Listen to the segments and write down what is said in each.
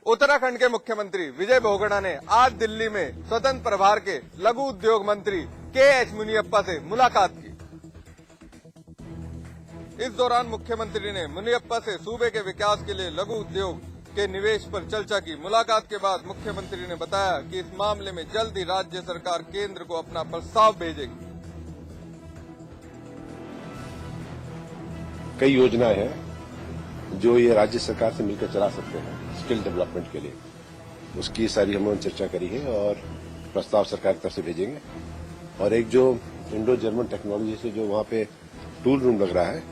उत्तराखंड के मुख्यमंत्री विजय बहुगुणा ने आज दिल्ली में स्वतंत्र प्रभार के लघु उद्योग मंत्री के.एच. मुनियप्पा से मुलाकात की। इस दौरान मुख्यमंत्री ने मुनियप्पा से सूबे के विकास के लिए लघु उद्योग के निवेश पर चर्चा की। मुलाकात के बाद मुख्यमंत्री ने बताया कि इस मामले में जल्द ही राज्य सरकार केंद्र को अपना प्रस्ताव भेजेगी। कई योजनाएं हैं जो ये राज्य सरकार से मिलकर चला सकते हैं स्किल डेवलपमेंट के लिए, उसकी सारी हम लोगों ने चर्चा करी है और प्रस्ताव सरकार की तरफ से भेजेंगे। और एक जो इंडो जर्मन टेक्नोलॉजी से जो वहाँ पे टूल रूम लग रहा है,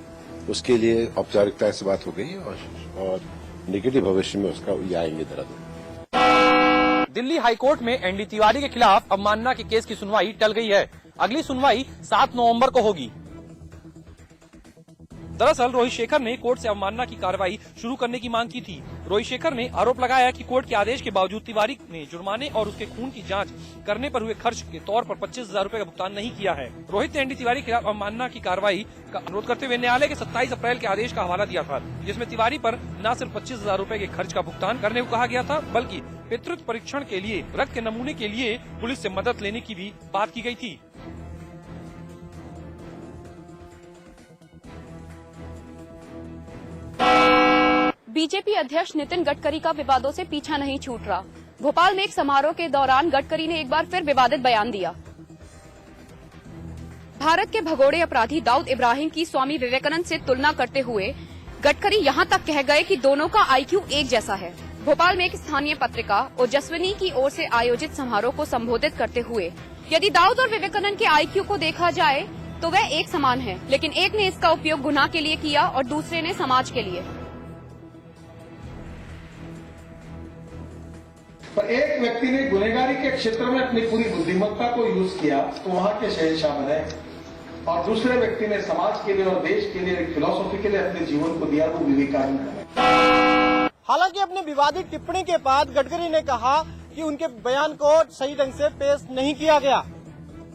उसके लिए औपचारिकताएं से बात हो गई है और निकट भविष्य में उसका ये आएंगे दरअसल। दिल्ली हाईकोर्ट में एनडी तिवारी के खिलाफ अवमानना के केस की सुनवाई टल गई है। अगली सुनवाई 7 नवंबर को होगी। दरअसल रोहित शेखर ने कोर्ट से अवमानना की कार्रवाई शुरू करने की मांग की थी। रोहित शेखर ने आरोप लगाया कि कोर्ट के आदेश के बावजूद तिवारी ने जुर्माने और उसके खून की जांच करने पर हुए खर्च के तौर पर 25,000 रूपए का भुगतान नहीं किया है। रोहित ने एनडी तिवारी के खिलाफ अवमानना की कार्रवाई का अनुरोध करते हुए न्यायालय के 27 अप्रैल के आदेश का हवाला दिया था, जिसमें तिवारी पर न सिर्फ 25,000 रूपए के खर्च का भुगतान करने को कहा गया था, बल्कि पितृत्व परीक्षण के लिए रक्त के नमूने के लिए पुलिस से मदद लेने की भी बात की गई थी। बीजेपी अध्यक्ष नितिन गडकरी का विवादों से पीछा नहीं छूट रहा। भोपाल में एक समारोह के दौरान गडकरी ने एक बार फिर विवादित बयान दिया। भारत के भगोड़े अपराधी दाऊद इब्राहिम की स्वामी विवेकानंद से तुलना करते हुए गडकरी यहां तक कह गए कि दोनों का आईक्यू एक जैसा है। भोपाल में एक स्थानीय पत्रिका ओजस्विनी की ओर से आयोजित समारोह को संबोधित करते हुए यदि दाऊद और विवेकानंद के आईक्यू को देखा जाए तो वह एक समान है, लेकिन एक ने इसका उपयोग गुनाह के लिए किया और दूसरे ने समाज के लिए। पर एक व्यक्ति ने गुनहगारी के क्षेत्र में अपनी पूरी बुद्धिमत्ता को यूज किया तो वहां के शहंशाह बने, और दूसरे व्यक्ति ने समाज के लिए और देश के लिए एक फिलॉसफी के लिए अपने जीवन को दिया, वो विवेकानंद है। हालांकि अपनी विवादित टिप्पणी के बाद गडकरी ने कहा कि उनके बयान को सही ढंग से पेश नहीं किया गया।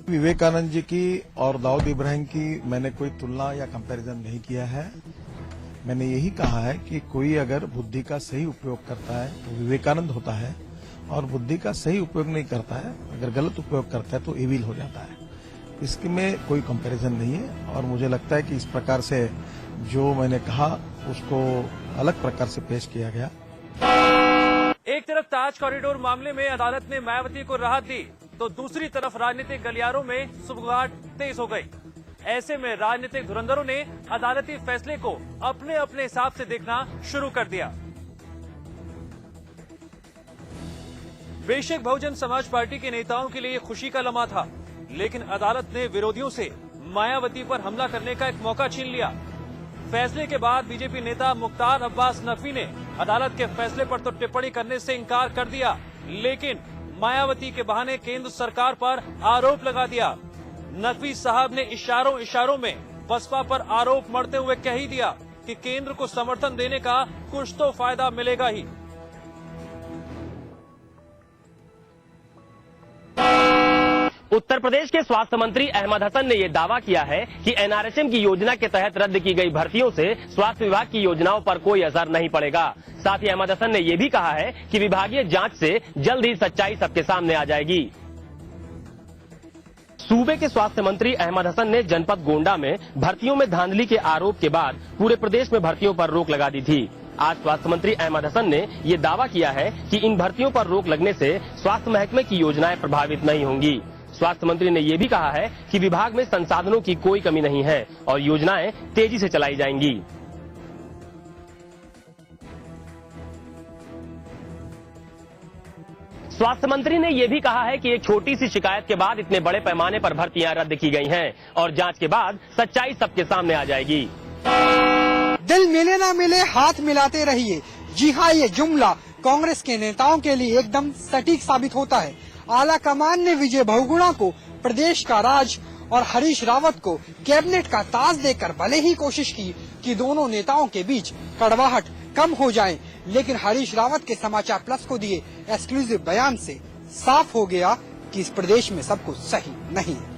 विवेकानंद जी की और दाऊद इब्राहिम की मैंने कोई तुलना या कंपैरिजन नहीं किया है। मैंने यही कहा है कि कोई अगर बुद्धि का सही उपयोग करता है तो विवेकानंद होता है, और बुद्धि का सही उपयोग नहीं करता है, अगर गलत उपयोग करता है तो एविल हो जाता है। इसके में कोई कंपैरिजन नहीं है, और मुझे लगता है कि इस प्रकार से जो मैंने कहा उसको अलग प्रकार से पेश किया गया। एक तरफ ताज कॉरिडोर मामले में अदालत ने मायावती को राहत दी, तो दूसरी तरफ राजनीतिक गलियारों में सुबगाहट तेज हो गई। ऐसे में राजनीतिक धुरंधरों ने अदालती फैसले को अपने अपने हिसाब से देखना शुरू कर दिया। बेशक बहुजन समाज पार्टी के नेताओं के लिए ये खुशी का लम्हा था, लेकिन अदालत ने विरोधियों से मायावती पर हमला करने का एक मौका छीन लिया। फैसले के बाद बीजेपी नेता मुख्तार अब्बास नकवी ने अदालत के फैसले पर तो टिप्पणी करने से इनकार कर दिया, लेकिन मायावती के बहाने केंद्र सरकार पर आरोप लगा दिया। नकवी साहब ने इशारों में बसपा पर आरोप मढ़ते हुए कह ही दिया कि केंद्र को समर्थन देने का कुछ तो फायदा मिलेगा ही। उत्तर प्रदेश के स्वास्थ्य मंत्री अहमद हसन ने यह दावा किया है कि एनआरएचएम की योजना के तहत रद्द की गई भर्तियों से स्वास्थ्य विभाग की योजनाओं पर कोई असर नहीं पड़ेगा। साथ ही अहमद हसन ने यह भी कहा है कि विभागीय जांच से जल्द ही सच्चाई सबके सामने आ जाएगी। सूबे के स्वास्थ्य मंत्री अहमद हसन ने जनपद गोंडा में भर्तियों में धांधली के आरोप के बाद पूरे प्रदेश में भर्तियों पर रोक लगा दी थी। आज स्वास्थ्य मंत्री अहमद हसन ने ये दावा किया है कि इन भर्तियों पर रोक लगने से स्वास्थ्य महकमे की योजनाएं प्रभावित नहीं होंगी। स्वास्थ्य मंत्री ने यह भी कहा है कि विभाग में संसाधनों की कोई कमी नहीं है और योजनाएं तेजी से चलाई जाएंगी। स्वास्थ्य मंत्री ने यह भी कहा है कि एक छोटी सी शिकायत के बाद इतने बड़े पैमाने पर भर्तियां रद्द की गई हैं और जांच के बाद सच्चाई सबके सामने आ जाएगी। दिल मिले ना मिले हाथ मिलाते रहिए। जी हाँ, ये जुमला कांग्रेस के नेताओं के लिए एकदम सटीक साबित होता है। आला कमान ने विजय बहुगुणा को प्रदेश का राज और हरीश रावत को कैबिनेट का ताज देकर भले ही कोशिश की कि दोनों नेताओं के बीच कड़वाहट कम हो जाए, लेकिन हरीश रावत के समाचार प्लस को दिए एक्सक्लूसिव बयान से साफ हो गया कि इस प्रदेश में सब कुछ सही नहीं है।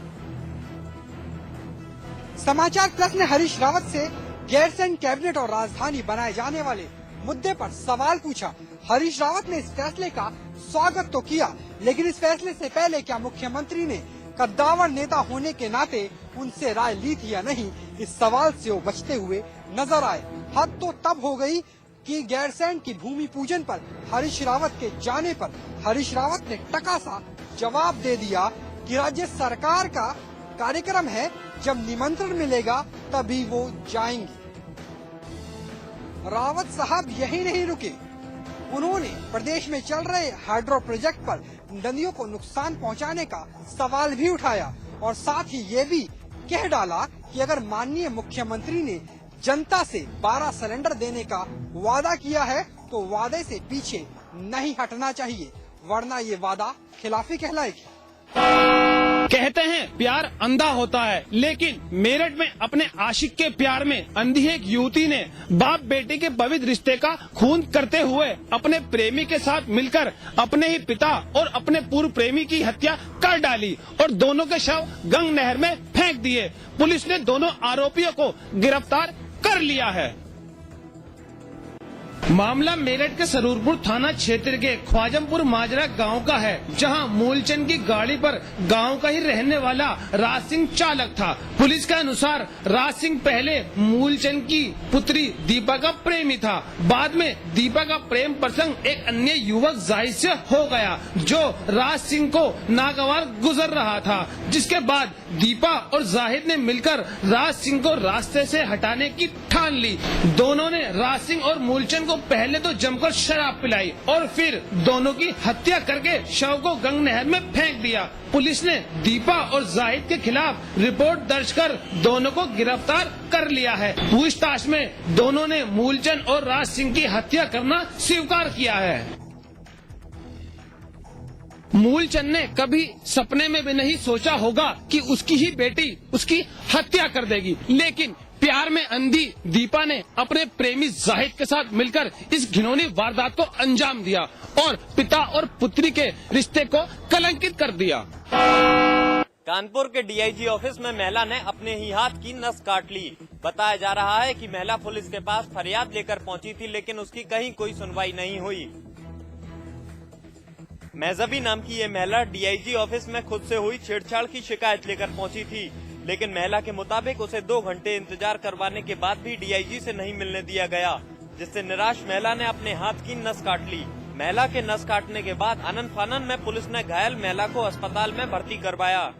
समाचार प्लस ने हरीश रावत से गैरसैंण कैबिनेट और राजधानी बनाए जाने वाले मुद्दे पर सवाल पूछा। हरीश रावत ने इस फैसले का स्वागत तो किया, लेकिन इस फैसले से पहले क्या मुख्यमंत्री ने कद्दावर नेता होने के नाते उनसे राय ली थी या नहीं, इस सवाल से वो बचते हुए नजर आए। हद तो तब हो गई कि गैरसैंण की भूमि पूजन पर हरीश रावत के जाने पर हरीश रावत ने टकासा जवाब दे दिया कि राज्य सरकार का कार्यक्रम है, जब निमंत्रण मिलेगा तभी वो जाएंगे। रावत साहब यही नहीं रुके, उन्होंने प्रदेश में चल रहे हाइड्रो प्रोजेक्ट पर नदियों को नुकसान पहुंचाने का सवाल भी उठाया और साथ ही ये भी कह डाला कि अगर माननीय मुख्यमंत्री ने जनता से 12 सिलेंडर देने का वादा किया है तो वादे से पीछे नहीं हटना चाहिए, वरना ये वादा खिलाफी कहलाएगी। कहते हैं प्यार अंधा होता है, लेकिन मेरठ में अपने आशिक के प्यार में अंधी एक युवती ने बाप बेटे के पवित्र रिश्ते का खून करते हुए अपने प्रेमी के साथ मिलकर अपने ही पिता और अपने पूर्व प्रेमी की हत्या कर डाली और दोनों के शव गंग नहर में फेंक दिए। पुलिस ने दोनों आरोपियों को गिरफ्तार कर लिया है। मामला मेरठ के सरूरपुर थाना क्षेत्र के ख्वाजमपुर माजरा गांव का है, जहां मूलचंद की गाड़ी पर गांव का ही रहने वाला राज सिंह चालक था। पुलिस के अनुसार राज सिंह पहले मूलचंद की पुत्री दीपा का प्रेमी था। बाद में दीपा का प्रेम प्रसंग एक अन्य युवक जाहिद से हो गया, जो राज सिंह को नागवार गुजर रहा था, जिसके बाद दीपा और जाहिद ने मिलकर राज सिंह को रास्ते से हटाने की ठान ली। दोनों ने राज सिंह और मूलचंद को पहले तो जमकर शराब पिलाई और फिर दोनों की हत्या करके शव को गंग नहर में फेंक दिया। पुलिस ने दीपा और जाहिद के खिलाफ रिपोर्ट दर्ज कर दोनों को गिरफ्तार कर लिया है। पूछताछ में दोनों ने मूलचंद और राज सिंह की हत्या करना स्वीकार किया है। मूलचंद ने कभी सपने में भी नहीं सोचा होगा कि उसकी ही बेटी उसकी हत्या कर देगी, लेकिन प्यार में अंधी दीपा ने अपने प्रेमी जाहिद के साथ मिलकर इस घिनौनी वारदात को अंजाम दिया और पिता और पुत्री के रिश्ते को कलंकित कर दिया। कानपुर के डीआईजी ऑफिस में महिला ने अपने ही हाथ की नस काट ली। बताया जा रहा है कि महिला पुलिस के पास फरियाद लेकर पहुंची थी, लेकिन उसकी कहीं कोई सुनवाई नहीं हुई। महजबी नाम की ये महिला डीआईजी ऑफिस में खुद से हुई छेड़छाड़ की शिकायत लेकर पहुंची थी, लेकिन महिला के मुताबिक उसे 2 घंटे इंतजार करवाने के बाद भी डीआईजी से नहीं मिलने दिया गया, जिससे निराश महिला ने अपने हाथ की नस काट ली। महिला के नस काटने के बाद आनन फानन में पुलिस ने घायल महिला को अस्पताल में भर्ती करवाया।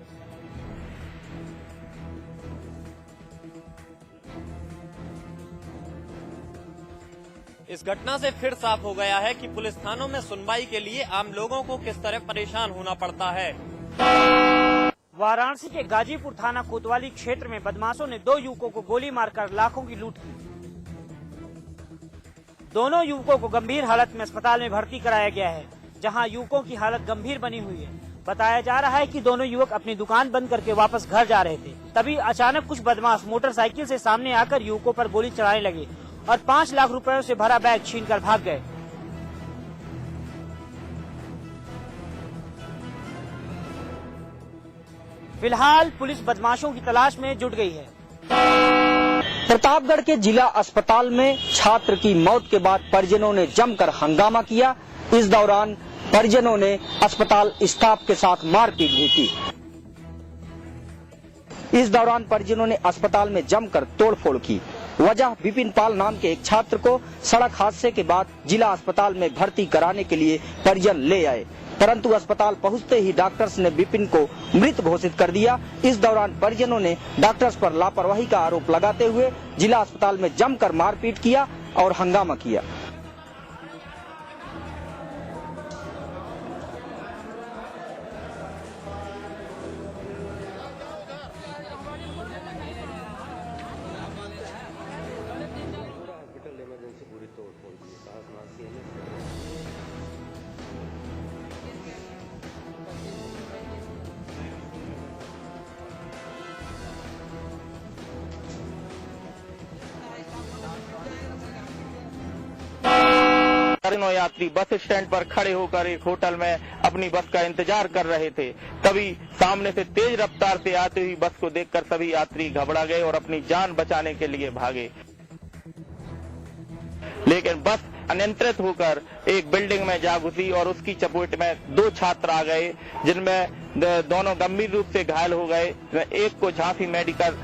इस घटना से फिर साफ हो गया है कि पुलिस थानों में सुनवाई के लिए आम लोगों को किस तरह परेशान होना पड़ता है। वाराणसी के गाजीपुर थाना कोतवाली क्षेत्र में बदमाशों ने 2 युवकों को गोली मारकर लाखों की लूट की। दोनों युवकों को गंभीर हालत में अस्पताल में भर्ती कराया गया है, जहां युवकों की हालत गंभीर बनी हुई है। बताया जा रहा है कि दोनों युवक अपनी दुकान बंद करके वापस घर जा रहे थे, तभी अचानक कुछ बदमाश मोटरसाइकिल से सामने आकर युवकों पर गोली चलाने लगे और 5 लाख रुपयों से भरा बैग छीनकर भाग गए। फिलहाल पुलिस बदमाशों की तलाश में जुट गई है। प्रतापगढ़ के जिला अस्पताल में छात्र की मौत के बाद परिजनों ने जमकर हंगामा किया। इस दौरान परिजनों ने अस्पताल स्टाफ के साथ मारपीट भी की। इस दौरान परिजनों ने अस्पताल में जमकर तोड़फोड़ की। वजह विपिन पाल नाम के एक छात्र को सड़क हादसे के बाद जिला अस्पताल में भर्ती कराने के लिए परिजन ले आए, परंतु अस्पताल पहुंचते ही डॉक्टर्स ने विपिन को मृत घोषित कर दिया। इस दौरान परिजनों ने डॉक्टर्स पर लापरवाही का आरोप लगाते हुए जिला अस्पताल में जमकर मारपीट किया और हंगामा किया। दर्जनों यात्री बस स्टैंड पर खड़े होकर एक होटल में अपनी बस का इंतजार कर रहे थे। तभी सामने से तेज रफ्तार से आती हुई बस को देखकर सभी यात्री घबरा गए और अपनी जान बचाने के लिए भागे। लेकिन बस अनियंत्रित होकर एक बिल्डिंग में जा घुसी और उसकी चपेट में 2 छात्र आ गए, जिनमें दोनों गंभीर रूप से घायल हो गए। एक को झांसी मेडिकल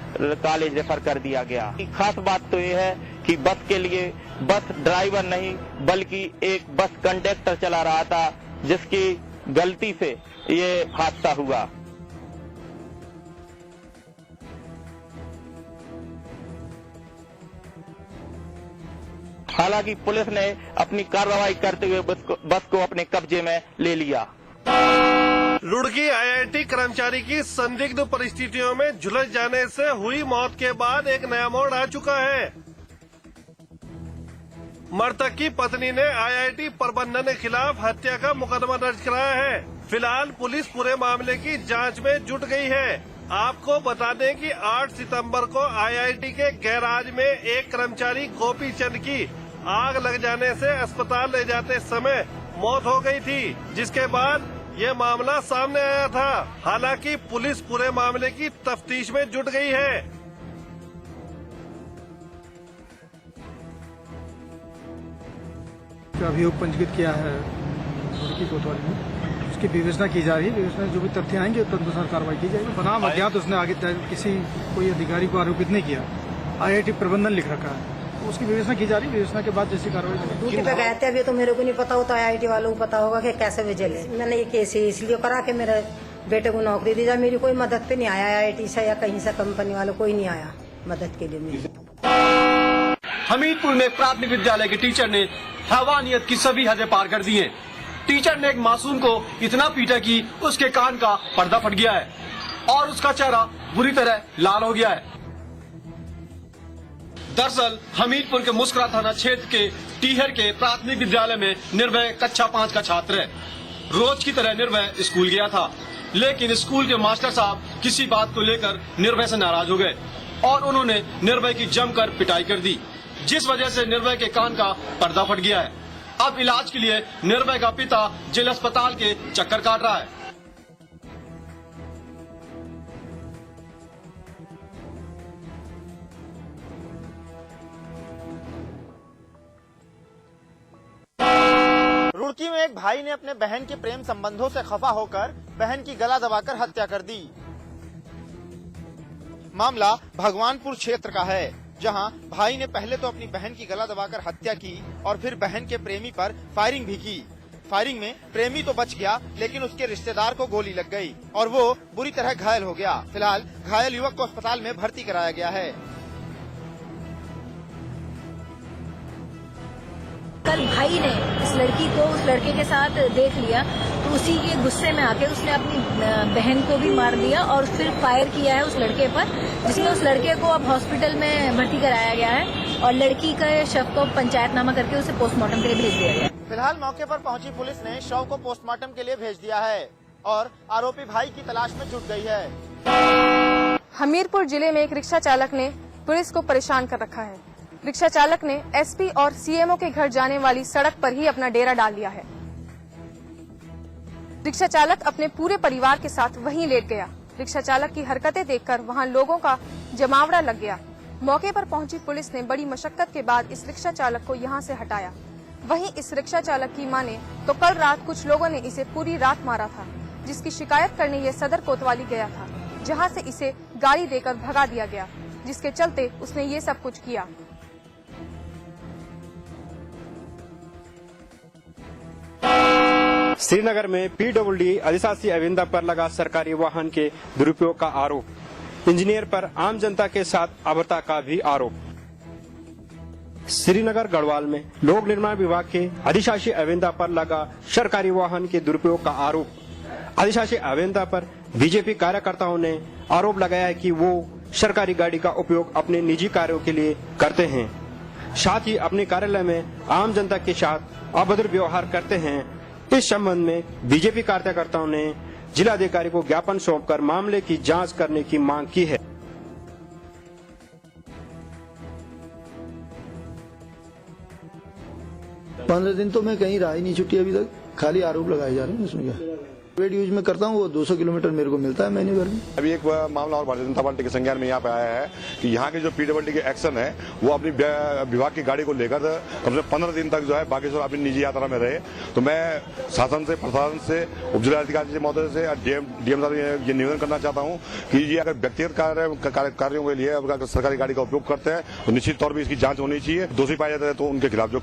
कॉलेज रेफर कर दिया गया। खास बात तो ये है कि बस के लिए बस ड्राइवर नहीं बल्कि एक बस कंडक्टर चला रहा था, जिसकी गलती से ये हादसा हुआ। हालांकि पुलिस ने अपनी कार्रवाई करते हुए बस को अपने कब्जे में ले लिया। रुड़की आईआईटी कर्मचारी की संदिग्ध परिस्थितियों में झुलस जाने से हुई मौत के बाद एक नया मोड़ आ चुका है। मृतक की पत्नी ने आईआईटी प्रबंधन के खिलाफ हत्या का मुकदमा दर्ज कराया है। फिलहाल पुलिस पूरे मामले की जांच में जुट गई है। आपको बता दें कि 8 सितंबर को आईआईटी के गैराज में एक कर्मचारी गोपी चंद की आग लग जाने से अस्पताल ले जाते समय मौत हो गई थी, जिसके बाद ये मामला सामने आया था। हालांकि पुलिस पूरे मामले की तफ्तीश में जुट गई है। अभियोग पंजीकृत किया है रुड़की कोतवाली में, उसकी विवेचना की जा रही है। विवेचना जो भी तथ्य आएंगे तदनुसार कार्रवाई की जाएगी। बनाम अज्ञात उसने आगे किसी कोई अधिकारी को आरोपित नहीं किया, आईआईटी प्रबंधन लिख रखा है, तो उसकी विवेचना की जा रही है। विवेचना के बाद जैसी कार्रवाई ड्यूटी पे गए थे, अभी तो मेरे को नहीं पता होता, आईआईटी वालों को पता होगा कि कैसे भेजे ले। मैंने ये केस इसलिए करा कि मेरे बेटे को नौकरी दी जाए। मेरी कोई मदद पे नहीं आया आईआईटी से या कहीं से कंपनी वालों, कोई नहीं आया मदद के लिए मेरी। हमीरपुर में प्राथमिक विद्यालय के टीचर ने हैवानियत की सभी हदें पार कर दी हैं। टीचर ने एक मासूम को इतना पीटा कि उसके कान का पर्दा फट गया है और उसका चेहरा बुरी तरह लाल हो गया है। दरअसल हमीरपुर के मुस्कुरा थाना क्षेत्र के टीहर के प्राथमिक विद्यालय में निर्भय कक्षा 5 का छात्र है। रोज की तरह निर्भय स्कूल गया था, लेकिन स्कूल के मास्टर साहब किसी बात को लेकर निर्भय से नाराज हो गए और उन्होंने निर्भय की जमकर पिटाई कर दी, जिस वजह से निर्भय के कान का पर्दा फट गया है। अब इलाज के लिए निर्भय का पिता जिला अस्पताल के चक्कर काट रहा है। रुड़की में एक भाई ने अपने बहन के प्रेम संबंधों से खफा होकर बहन की गला दबाकर हत्या कर दी। मामला भगवानपुर क्षेत्र का है, जहां भाई ने पहले तो अपनी बहन की गला दबाकर हत्या की और फिर बहन के प्रेमी पर फायरिंग भी की। फायरिंग में प्रेमी तो बच गया, लेकिन उसके रिश्तेदार को गोली लग गई और वो बुरी तरह घायल हो गया। फिलहाल घायल युवक को अस्पताल में भर्ती कराया गया है। कल भाई ने इस लड़की को उस लड़के के साथ देख लिया, तो उसी के गुस्से में आके उसने अपनी बहन को भी मार दिया और फिर फायर किया है उस लड़के पर, जिसमें उस लड़के को अब हॉस्पिटल में भर्ती कराया गया है और लड़की का शव को पंचायतनामा करके उसे पोस्टमार्टम के लिए भेज दिया गया। फिलहाल मौके पर पहुंची पुलिस ने शव को पोस्टमार्टम के लिए भेज दिया है और आरोपी भाई की तलाश में जुट गई है। हमीरपुर जिले में एक रिक्शा चालक ने पुलिस को परेशान कर रखा है। रिक्शा चालक ने एसपी और सीएमओ के घर जाने वाली सड़क पर ही अपना डेरा डाल लिया है। रिक्शा चालक अपने पूरे परिवार के साथ वहीं लेट गया। रिक्शा चालक की हरकतें देखकर वहां लोगों का जमावड़ा लग गया। मौके पर पहुंची पुलिस ने बड़ी मशक्कत के बाद इस रिक्शा चालक को यहां से हटाया। वहीं इस रिक्शा चालक की माने तो कल रात कुछ लोगों ने इसे पूरी रात मारा था, जिसकी शिकायत करने ये सदर कोतवाली गया था, जहां से इसे गाड़ी देकर भगा दिया गया, जिसके चलते उसने ये सब कुछ किया। श्रीनगर में पीडब्ल्यूडी अधिशासी अविंदा पर लगा सरकारी वाहन के दुरुपयोग का आरोप। इंजीनियर पर आम जनता के साथ अभद्रता का भी आरोप। श्रीनगर गढ़वाल में लोक निर्माण विभाग के अधिशासी अविंदा पर लगा सरकारी वाहन के दुरुपयोग का आरोप। अधिशासी अविंदा पर बीजेपी कार्यकर्ताओं ने आरोप लगाया है कि वो सरकारी गाड़ी का उपयोग अपने निजी कार्यों के लिए करते हैं, साथ ही अपने कार्यालय में आम जनता के साथ अभद्र व्यवहार करते हैं। इस संबंध में बीजेपी कार्यकर्ताओं ने जिलाधिकारी को ज्ञापन सौंपकर मामले की जांच करने की मांग की है। पंद्रह दिन तो मैं कहीं राह ही नहीं छुट्टी, अभी तक खाली आरोप लगाए जा रहे हैं। इसमें क्या वेट यूज में करता हूँ, वो 200 किलोमीटर मेरे को मिलता है महीने भर में। अभी एक मामला और भारतीय जनता पार्टी के संज्ञान में यहाँ पे आया है कि यहाँ के जो पीडब्ल्यूडी के एक्शन है वो अपनी विभाग की गाड़ी को लेकर कम से कम 15 दिन तक जो है बागेश्वर अपनी निजी यात्रा में रहे। तो मैं शासन से, प्रशासन से, उप जिलाधिकारी महोदय से और डीएम साहब ये निवेदन करना चाहता हूँ कि ये अगर व्यक्तिगत कार्यों के लिए अगर सरकारी गाड़ी का उपयोग करते हैं तो निश्चित तौर पर इसकी जांच होनी चाहिए। दोषी पाए जाते हैं तो उनके खिलाफ जो